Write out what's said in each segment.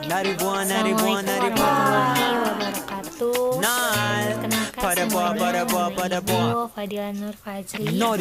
Assalamualaikum warahmatullahi wabarakatuh. Perkenalkan saya Ibu Fadila Nur Fajri yang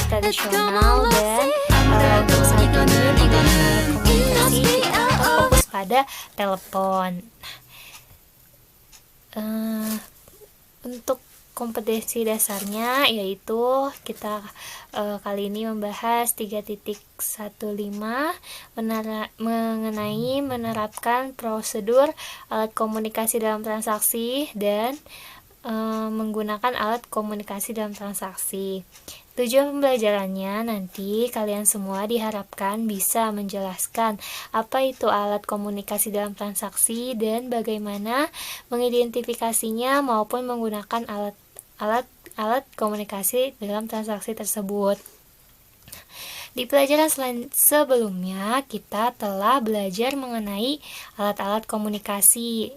tradisional dan untuk saat ini komunikasi fokus pada telepon. Untuk kompetensi dasarnya yaitu kita kali ini membahas 3.15 mengenai menerapkan prosedur alat komunikasi dalam transaksi dan menggunakan alat komunikasi dalam transaksi. Tujuan pembelajarannya nanti kalian semua diharapkan bisa menjelaskan apa itu alat komunikasi dalam transaksi dan bagaimana mengidentifikasinya maupun menggunakan alat komunikasi dalam transaksi tersebut. Di pelajaran sebelumnya kita telah belajar mengenai alat-alat komunikasi,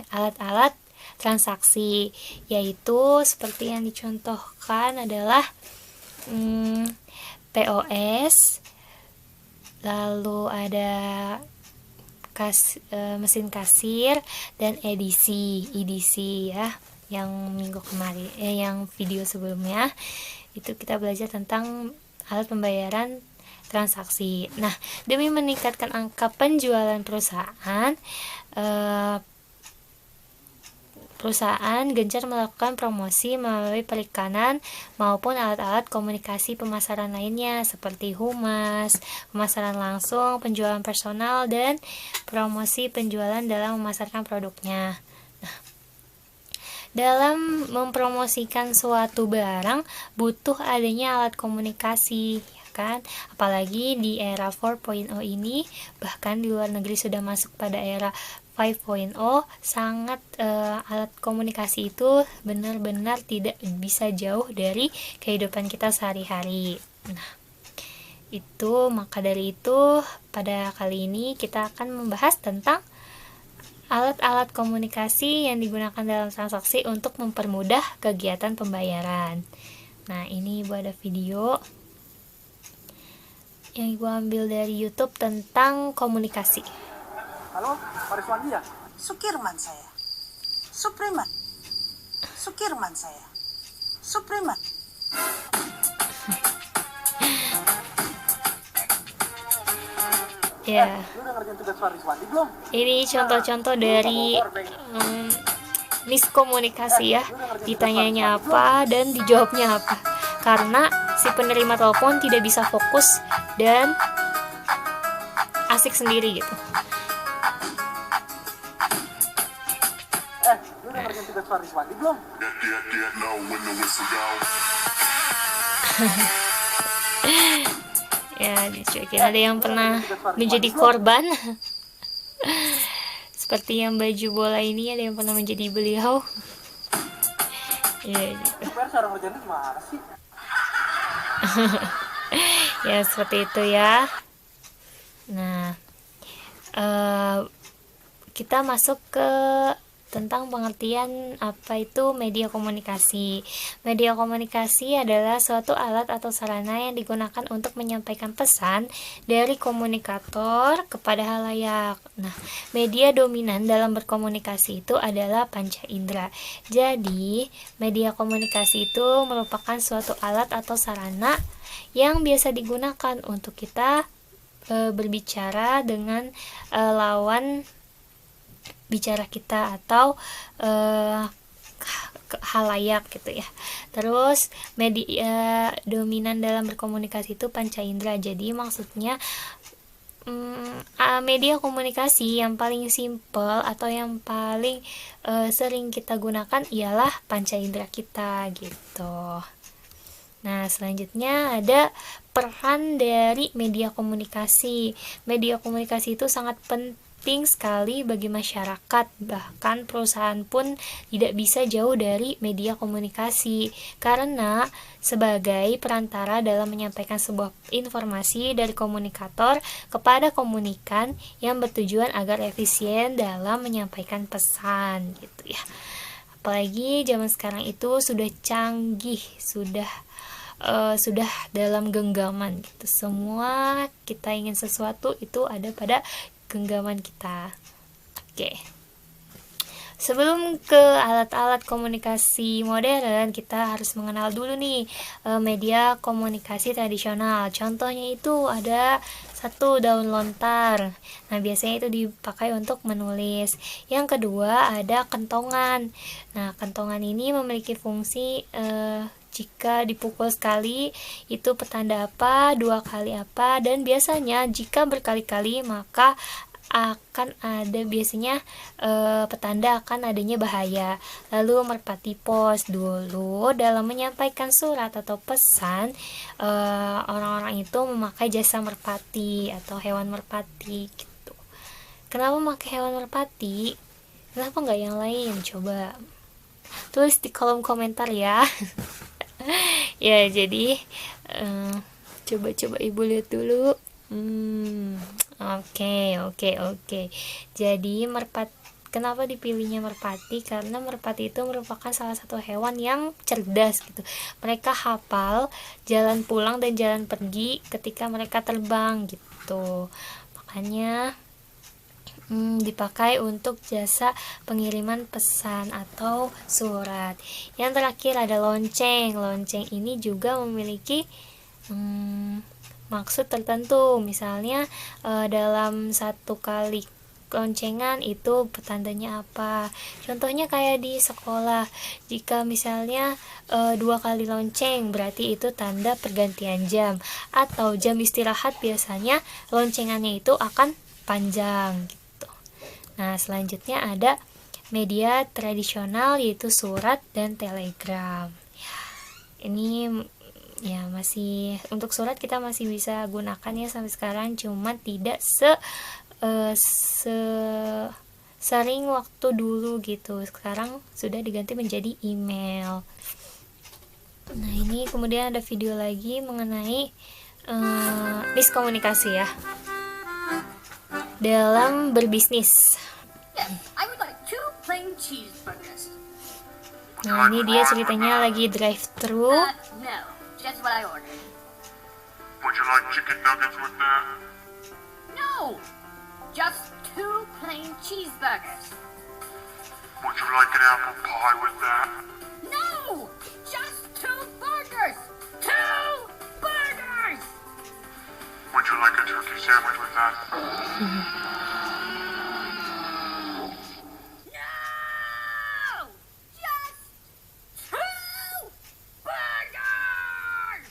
alat-alat transaksi, yaitu seperti yang dicontohkan adalah POS, lalu ada mesin kasir dan EDC ya, yang minggu kemarin yang video sebelumnya itu kita belajar tentang alat pembayaran transaksi. Nah, demi meningkatkan angka penjualan perusahaan gencar melakukan promosi melalui perikanan maupun alat-alat komunikasi pemasaran lainnya seperti humas, pemasaran langsung, penjualan personal, dan promosi penjualan dalam memasarkan produknya. Nah, dalam mempromosikan suatu barang butuh adanya alat komunikasi, kan? Apalagi di era 4.0 ini, bahkan di luar negeri sudah masuk pada era 5.0, sangat alat komunikasi itu benar-benar tidak bisa jauh dari kehidupan kita sehari-hari. Nah, maka dari itu pada kali ini kita akan membahas tentang alat-alat komunikasi yang digunakan dalam transaksi untuk mempermudah kegiatan pembayaran. Nah, ini Ibu ada video yang Ibu ambil dari YouTube tentang komunikasi. Halo, Pak Riswandi ya? Sukirman saya. Supriman. Sukirman saya. Supriman. Ya. Lu udah ngerjain tugas Pak Riswandi belum? Ini contoh-contoh dari miskomunikasi ya. Ditanyanya apa dan dijawabnya apa. Karena si penerima telepon tidak bisa fokus dan asik sendiri gitu. Lu udah ngerjain tugas Pak Riswandi belum? Ya, dicuekin. Ada yang pernah menjadi korban seperti yang baju bola ini, ada yang pernah menjadi beliau. Ya, gitu. Cara ngerjainnya gimana sih? Ya, seperti itu ya. Nah, kita masuk ke tentang pengertian apa itu media komunikasi. Media komunikasi adalah suatu alat atau sarana yang digunakan untuk menyampaikan pesan dari komunikator kepada halayak. Nah, media dominan dalam berkomunikasi itu adalah panca indera. Jadi, media komunikasi itu merupakan suatu alat atau sarana yang biasa digunakan untuk kita berbicara dengan lawan bicara kita atau halayak gitu ya. Terus media dominan dalam berkomunikasi itu panca indera. Jadi maksudnya media komunikasi yang paling simpel atau yang paling sering kita gunakan ialah panca indera kita gitu. Nah, selanjutnya ada peran dari media komunikasi. Media komunikasi itu sangat penting sekali bagi masyarakat, bahkan perusahaan pun tidak bisa jauh dari media komunikasi, karena sebagai perantara dalam menyampaikan sebuah informasi dari komunikator kepada komunikan yang bertujuan agar efisien dalam menyampaikan pesan gitu ya. Apalagi zaman sekarang itu sudah canggih, sudah dalam genggaman gitu. Semua kita ingin sesuatu itu ada pada genggaman kita. Oke. Sebelum ke alat-alat komunikasi modern, kita harus mengenal dulu nih media komunikasi tradisional. Contohnya itu ada satu, daun lontar. Nah, biasanya itu dipakai untuk menulis. Yang kedua ada kentongan. Nah, kentongan ini memiliki fungsi jika dipukul sekali itu petanda apa, dua kali apa, dan biasanya jika berkali-kali maka akan ada biasanya petanda akan adanya bahaya. Lalu merpati pos, dulu dalam menyampaikan surat atau pesan orang-orang itu memakai jasa merpati atau hewan merpati gitu. Kenapa memakai hewan merpati? Kenapa nggak yang lain? Coba tulis di kolom komentar ya. Ya, jadi coba ibu lihat dulu. Oke. Jadi kenapa dipilihnya merpati? Karena merpati itu merupakan salah satu hewan yang cerdas gitu. Mereka hafal jalan pulang dan jalan pergi ketika mereka terbang gitu. Makanya dipakai untuk jasa pengiriman pesan atau surat. Yang terakhir ada lonceng. Lonceng ini juga memiliki maksud tertentu. Misalnya dalam satu kali loncengan itu petandanya apa. Contohnya kayak di sekolah, jika misalnya 2 kali lonceng berarti itu tanda pergantian jam, atau jam istirahat biasanya loncengannya itu akan panjang. Nah, selanjutnya ada media tradisional yaitu surat dan telegram. Ini ya masih untuk surat kita masih bisa gunakan ya sampai sekarang, cuma tidak sering waktu dulu gitu. Sekarang sudah diganti menjadi email. Nah, ini kemudian ada video lagi mengenai miskomunikasi ya dalam berbisnis. Nah, ini dia ceritanya lagi drive thru. No, just what I ordered. Would you like chicken nuggets with that? No, just 2 plain cheeseburgers. Would you like an apple pie with that? No, just 2 burgers. 2 burgers. Would you like a turkey sandwich with that? No, just 2 burgers.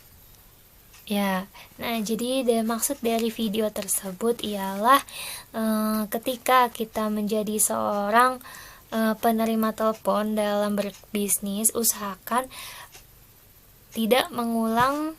Ya, nah jadi maksud dari video tersebut ialah ketika kita menjadi seorang penerima telepon dalam berbisnis, usahakan tidak mengulang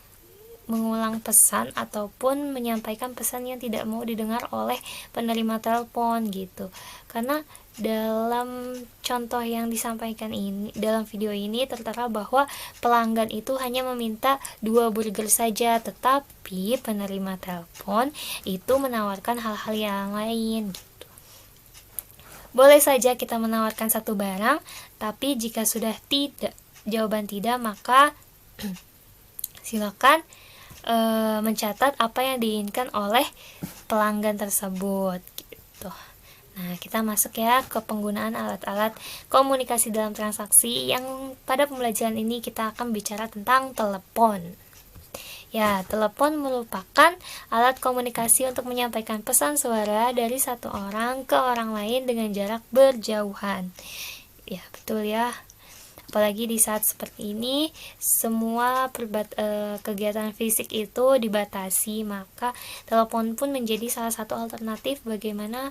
pesan ataupun menyampaikan pesan yang tidak mau didengar oleh penerima telepon gitu. Karena dalam contoh yang disampaikan ini, dalam video ini tertera bahwa pelanggan itu hanya meminta 2 burger saja, tetapi penerima telepon itu menawarkan hal-hal yang lain gitu. Boleh saja kita menawarkan satu barang, tapi jika sudah jawaban tidak, maka silakan mencatat apa yang diinginkan oleh pelanggan tersebut gitu. Nah, kita masuk ya ke penggunaan alat-alat komunikasi dalam transaksi. Yang pada pembelajaran ini kita akan bicara tentang telepon. Ya, telepon merupakan alat komunikasi untuk menyampaikan pesan suara dari satu orang ke orang lain dengan jarak berjauhan. Ya, betul ya. Apalagi di saat seperti ini, semua kegiatan fisik itu dibatasi, maka telepon pun menjadi salah satu alternatif bagaimana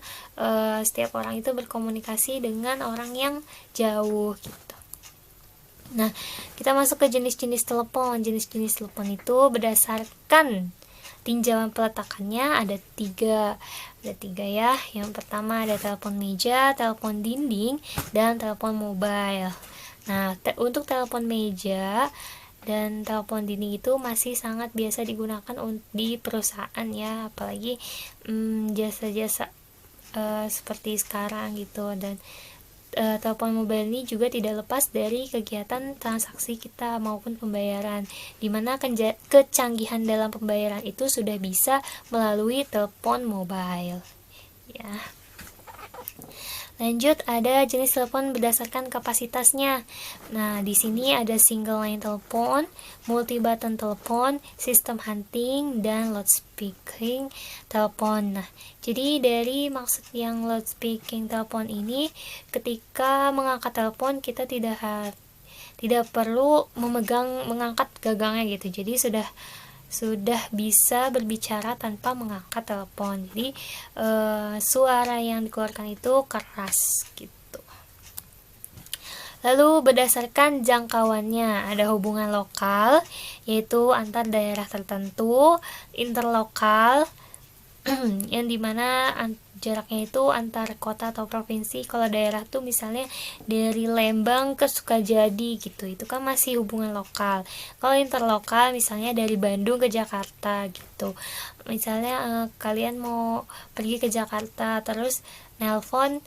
setiap orang itu berkomunikasi dengan orang yang jauh gitu. Nah, kita masuk ke jenis-jenis telepon. Jenis-jenis telepon itu berdasarkan tinjauan peletakannya ada tiga ya. Yang pertama ada telepon meja, telepon dinding, dan telepon mobile. Nah, untuk telepon meja dan telepon dinding itu masih sangat biasa digunakan di perusahaan ya, apalagi jasa-jasa seperti sekarang gitu. Dan telepon mobile ini juga tidak lepas dari kegiatan transaksi kita maupun pembayaran, dimana kecanggihan dalam pembayaran itu sudah bisa melalui telepon mobile ya. Lanjut, ada jenis telepon berdasarkan kapasitasnya. Nah, di sini ada single line telepon, multi button telepon, sistem hunting, dan loudspeaking telepon. Nah, jadi dari maksud yang loudspeaking telepon ini, ketika mengangkat telepon kita tidak perlu mengangkat gagangnya gitu. Jadi sudah bisa berbicara tanpa mengangkat telepon. Jadi suara yang dikeluarkan itu keras gitu. Lalu berdasarkan jangkauannya, ada hubungan lokal yaitu antar daerah tertentu, interlokal yang dimana jaraknya itu antar kota atau provinsi. Kalau daerah tuh misalnya dari Lembang ke Sukajadi gitu, itu kan masih hubungan lokal. Kalau interlokal misalnya dari Bandung ke Jakarta gitu. Misalnya kalian mau pergi ke Jakarta terus nelpon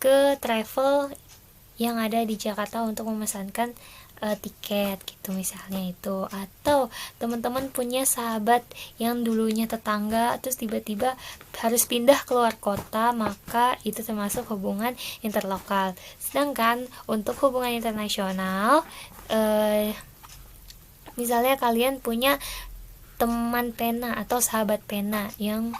ke travel yang ada di Jakarta untuk memesankan tiket gitu misalnya itu. Atau teman-teman punya sahabat yang dulunya tetangga terus tiba-tiba harus pindah keluar kota, maka itu termasuk hubungan interlokal. Sedangkan untuk hubungan internasional, misalnya kalian punya teman pena atau sahabat pena yang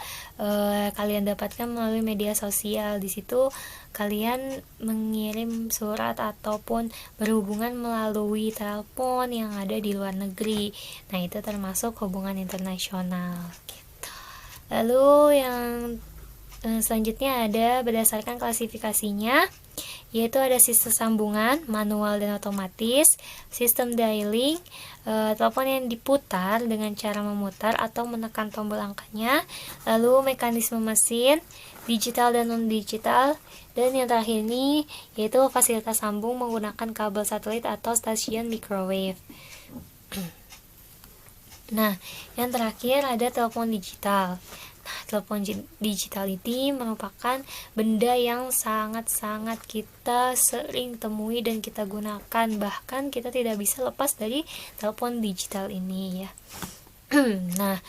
kalian dapatkan melalui media sosial. Di situ kalian mengirim surat ataupun berhubungan melalui telepon yang ada di luar negeri. Nah, itu termasuk hubungan internasional gitu. Lalu yang selanjutnya ada berdasarkan klasifikasinya, yaitu ada sistem sambungan manual dan otomatis, sistem dialing, telepon yang diputar dengan cara memutar atau menekan tombol angkanya, lalu mekanisme mesin, digital dan non-digital, dan yang terakhir ini yaitu fasilitas sambung menggunakan kabel satelit atau stasiun microwave. Nah, yang terakhir ada telepon digital. Nah, telepon digital ini merupakan benda yang sangat-sangat kita sering temui dan kita gunakan. Bahkan kita tidak bisa lepas dari telepon digital ini ya. Nah,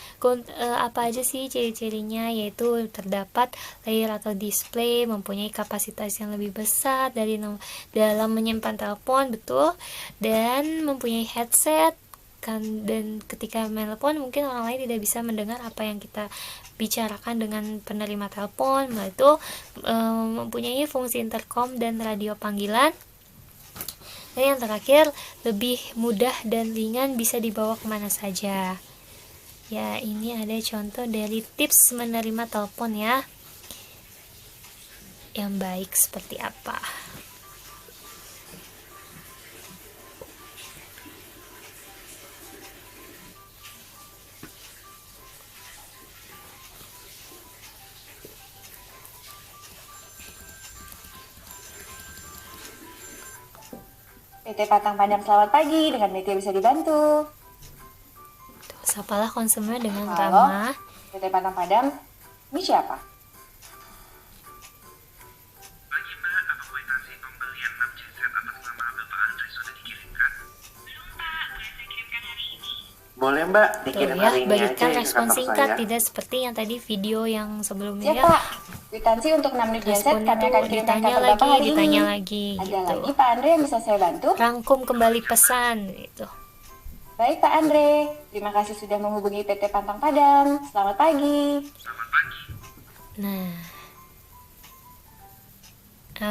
apa aja sih ciri-cirinya? Yaitu terdapat layar atau display, mempunyai kapasitas yang lebih besar dalam menyimpan telepon, betul, dan mempunyai headset kan, dan ketika menelpon mungkin orang lain tidak bisa mendengar apa yang kita bicarakan dengan penerima telepon. Itu mempunyai fungsi intercom dan radio panggilan. Dan yang terakhir, lebih mudah dan ringan, bisa dibawa kemana saja. Ya, ini ada contoh dari tips menerima telepon ya, yang baik seperti apa. PT Patang Padam, selamat pagi. Dengan Metia bisa dibantu. Sapalah konsumen dengan Halo, ramah. PT Patang Padam, ini siapa? Pagi Mbak, apa kwitansi pembelian 6 genset atas nama Bapak Andre sudah dikirimkan? Belum, Pak. Boleh saya kirimkan hari ini? Boleh Mbak, Tuh dikirim ya, hari ini berikan aja ya ke respon kantor singkat, saya. tidak seperti yang tadi video yang sebelumnya Siap, ya. Pak. Kwitansi untuk 6 unit genset Responnya kami tuh akan kirimkan ditanya kantor lagi, Bapak hari ditanya ini. lagi Ada gitu. lagi Pak Andre yang bisa saya bantu? Rangkum kembali pesan gitu. Baik Pak Andre, terima kasih sudah menghubungi PT Pantang Padam. Selamat pagi. Selamat pagi. Nah,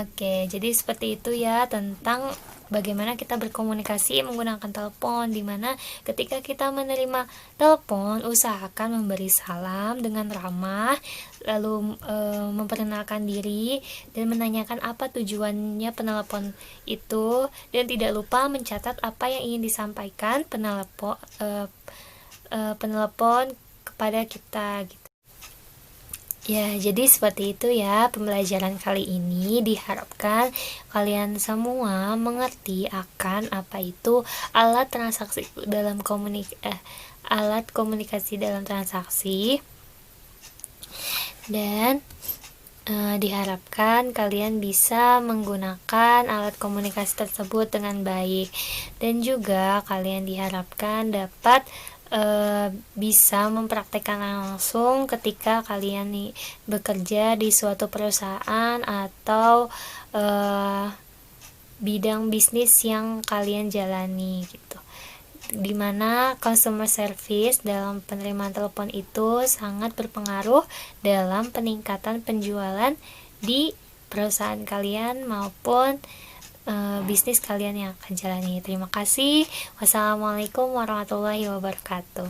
oke, jadi seperti itu ya tentang bagaimana kita berkomunikasi menggunakan telepon, dimana ketika kita menerima telepon usahakan memberi salam dengan ramah, lalu memperkenalkan diri dan menanyakan apa tujuannya penelpon itu, dan tidak lupa mencatat apa yang ingin disampaikan penelpon kepada kita gitu. Ya, jadi seperti itu ya pembelajaran kali ini. Diharapkan kalian semua mengerti akan apa itu alat komunikasi dalam transaksi, dan diharapkan kalian bisa menggunakan alat komunikasi tersebut dengan baik, dan juga kalian diharapkan dapat bisa mempraktekkan langsung ketika kalian bekerja di suatu perusahaan atau bidang bisnis yang kalian jalani gitu, dimana customer service dalam penerimaan telepon itu sangat berpengaruh dalam peningkatan penjualan di perusahaan kalian maupun bisnis kalian yang akan jalani. Terima kasih. Wassalamualaikum warahmatullahi wabarakatuh.